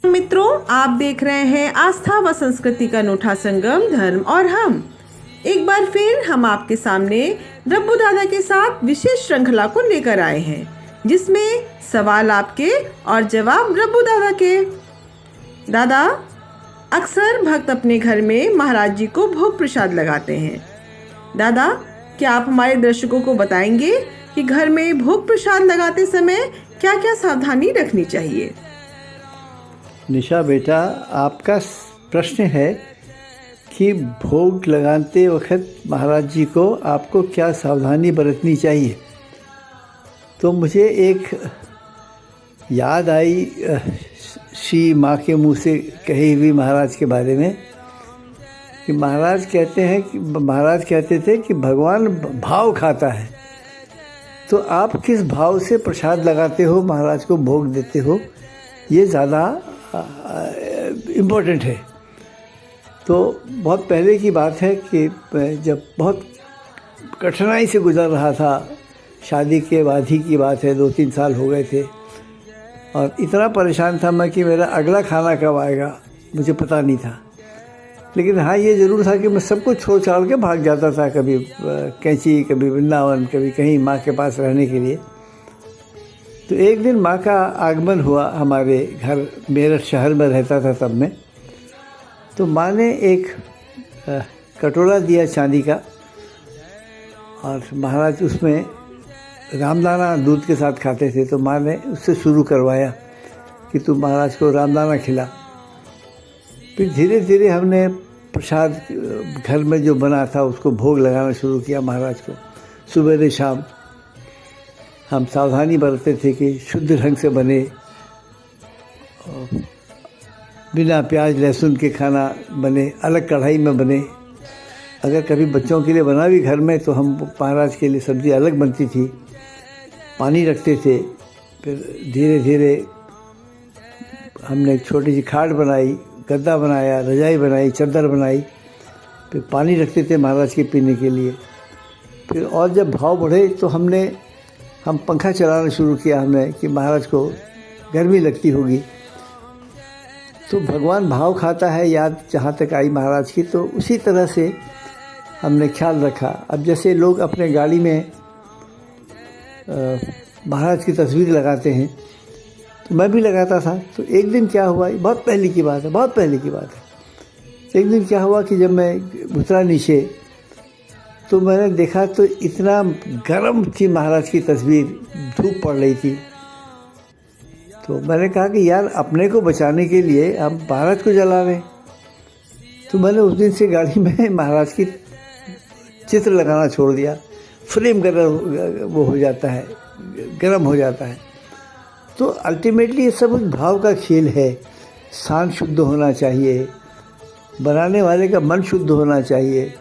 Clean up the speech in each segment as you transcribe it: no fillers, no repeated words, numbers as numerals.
मित्रों, आप देख रहे हैं आस्था व संस्कृति का अनूठा संगम धर्म और हम। एक बार फिर हम आपके सामने रब्बू दादा के साथ विशेष श्रृंखला को लेकर आए हैं, जिसमें सवाल आपके और जवाब रब्बू दादा के। दादा, अक्सर भक्त अपने घर में महाराज जी को भोग प्रसाद लगाते हैं। दादा, क्या आप हमारे दर्शकों को बताएंगे कि घर में भोग प्रसाद लगाते समय क्या क्या सावधानी रखनी चाहिए? निशा बेटा, आपका प्रश्न है कि भोग लगाते वक्त महाराज जी को आपको क्या सावधानी बरतनी चाहिए। तो मुझे एक याद आई श्री माँ के मुँह से कही हुई महाराज के बारे में कि महाराज कहते थे कि भगवान भाव खाता है। तो आप किस भाव से प्रसाद लगाते हो, महाराज को भोग देते हो, ये ज़्यादा इम्पोर्टेंट है। तो बहुत पहले की बात है कि जब बहुत कठिनाई से गुजर रहा था, शादी के बाद ही की बात है, 2-3 साल हो गए थे, और इतना परेशान था मैं कि मेरा अगला खाना कब आएगा मुझे पता नहीं था। लेकिन हाँ, ये ज़रूर था कि मैं सब कुछ छोड़ छाड़ के भाग जाता था, कभी कैंची, कभी वृंदावन, कभी कहीं माँ के पास रहने के लिए। तो एक दिन माँ का आगमन हुआ हमारे घर, मेरठ शहर में रहता था तब मैं। तो माँ ने एक कटोरा दिया चांदी का, और महाराज उसमें रामदाना दूध के साथ खाते थे। तो माँ ने उससे शुरू करवाया कि तू महाराज को रामदाना खिला। फिर धीरे धीरे हमने प्रसाद घर में जो बना था उसको भोग लगाना शुरू किया महाराज को। सुबह शाम हम सावधानी बरतते थे कि शुद्ध ढंग से बने, बिना प्याज लहसुन के खाना बने, अलग कढ़ाई में बने। अगर कभी बच्चों के लिए बना भी घर में तो हम महाराज के लिए सब्ज़ी अलग बनती थी, पानी रखते थे। फिर धीरे धीरे हमने एक छोटी सी खाट बनाई, गद्दा बनाया, रजाई बनाई, चादर बनाई, फिर पानी रखते थे महाराज के पीने के लिए। फिर और जब भाव बढ़े तो हम पंखा चलाना शुरू किया हमने कि महाराज को गर्मी लगती होगी। तो भगवान भाव खाता है, याद जहाँ तक आई महाराज की, तो उसी तरह से हमने ख्याल रखा। अब जैसे लोग अपने गाड़ी में महाराज की तस्वीर लगाते हैं, तो मैं भी लगाता था। तो एक दिन क्या हुआ, बहुत पहले की बात है, एक दिन क्या हुआ कि जब मैं उतरा नीचे तो मैंने देखा तो इतना गर्म थी महाराज की तस्वीर, धूप पड़ रही थी। तो मैंने कहा कि यार, अपने को बचाने के लिए हम महाराज को जला रहे हैं। तो मैंने उस दिन से गाड़ी में महाराज की चित्र लगाना छोड़ दिया। फ्रेम वो हो जाता है, गर्म हो जाता है। तो अल्टीमेटली ये सब उस भाव का खेल है। शांत शुद्ध होना चाहिए, बनाने वाले का मन शुद्ध होना चाहिए।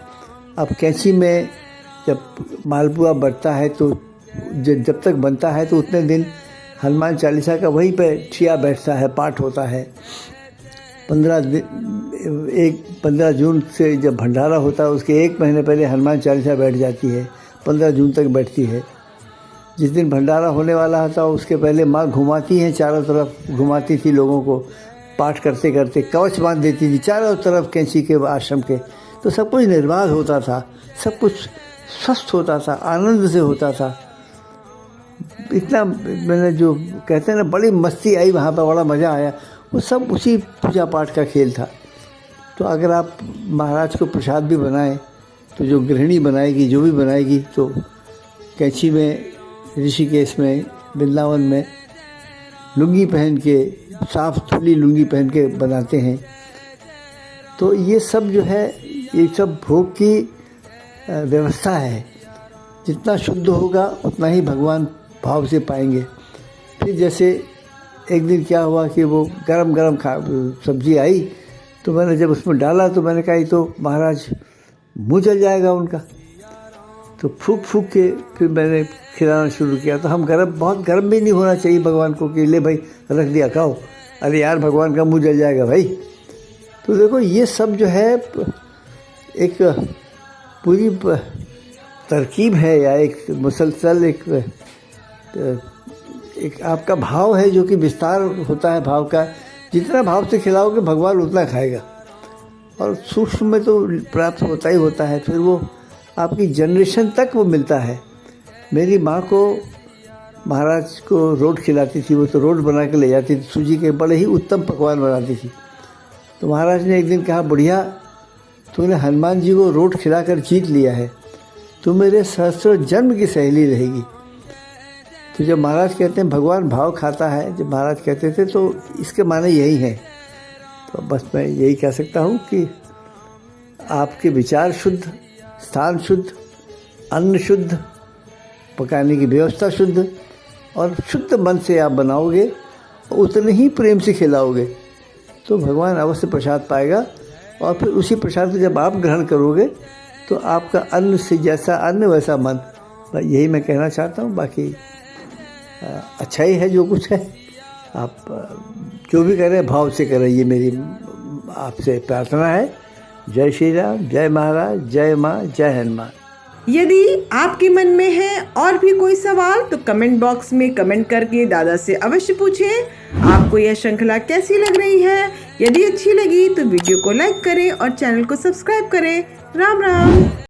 अब कैंची में जब मालपुआ बढ़ता है तो जब तक बनता है तो उतने दिन हनुमान चालीसा का वहीं पे ठिया बैठता है, पाठ होता है। 15 जून से जब भंडारा होता है उसके 1 महीने पहले हनुमान चालीसा बैठ जाती है, 15 जून तक बैठती है। जिस दिन भंडारा होने वाला होता है उसके पहले माँ घुमाती हैं, चारों तरफ घुमाती थी लोगों को, पाठ करते करते कवच बांध देती थी चारों तरफ कैंची के, आश्रम के। तो सब कुछ निर्बाध होता था, सब कुछ स्वस्थ होता था, आनंद से होता था। इतना मैंने जो कहते हैं ना, बड़ी मस्ती आई वहाँ पर, बड़ा मज़ा आया। वो सब उसी पूजा पाठ का खेल था। तो अगर आप महाराज को प्रसाद भी बनाएं तो जो गृहिणी बनाएगी, जो भी बनाएगी, तो कैंची में, ऋषिकेश में, वृंदावन में लुंगी पहन के, साफ धुली लुंगी पहन के बनाते हैं। तो ये सब जो है, ये सब भोग की व्यवस्था है। जितना शुद्ध होगा उतना ही भगवान भाव से पाएंगे। फिर जैसे एक दिन क्या हुआ कि वो गरम गरम सब्ज़ी आई, तो मैंने जब उसमें डाला तो मैंने कहा ये तो महाराज मुँह जल जाएगा उनका। तो फूंक फूंक के फिर मैंने खिलाना शुरू किया। तो हम बहुत गर्म भी नहीं होना चाहिए भगवान को कि ले भाई रख दिया खाओ, अरे यार भगवान का मुँह जल जाएगा भाई। तो देखो, ये सब जो है एक पूरी तरकीब है, या एक मुसलसल एक आपका भाव है जो कि विस्तार होता है भाव का। जितना भाव से खिलाओगे भगवान उतना खाएगा। और सूक्ष्म में तो प्राप्त होता ही होता है, फिर वो आपकी जनरेशन तक वो मिलता है। मेरी माँ को महाराज को रोट खिलाती थी, वो तो रोट बना के ले जाती थी, सूजी के बड़े ही उत्तम पकवान बनाती थी। तो महाराज ने एक दिन कहा, बुढ़िया तूने हनुमान जी को रोट खिलाकर जीत लिया है, तू मेरे सहस्त्रों जन्म की सहेली रहेगी। तो जब महाराज कहते हैं भगवान भाव खाता है, जब महाराज कहते थे तो इसके माने यही है। तो बस मैं यही कह सकता हूँ कि आपके विचार शुद्ध, स्थान शुद्ध, अन्न शुद्ध, पकाने की व्यवस्था शुद्ध और शुद्ध मन से आप बनाओगे, उतने ही प्रेम से खिलाओगे तो भगवान अवश्य प्रसाद पाएगा। और फिर उसी प्रसाद को जब आप ग्रहण करोगे तो आपका अन्न से जैसा अन्न वैसा मन। यही मैं कहना चाहता हूँ। बाकी अच्छा ही है जो कुछ है, आप जो भी करें भाव से करें, ये मेरी आपसे प्रार्थना है। जय श्री राम, जय महाराज, जय माँ, जय हनुमान। यदि आपके मन में है और भी कोई सवाल तो कमेंट बॉक्स में कमेंट करके दादा से अवश्य पूछें। आपको यह श्रृंखला कैसी लग रही है? यदि अच्छी लगी तो वीडियो को लाइक करें और चैनल को सब्सक्राइब करें। राम राम।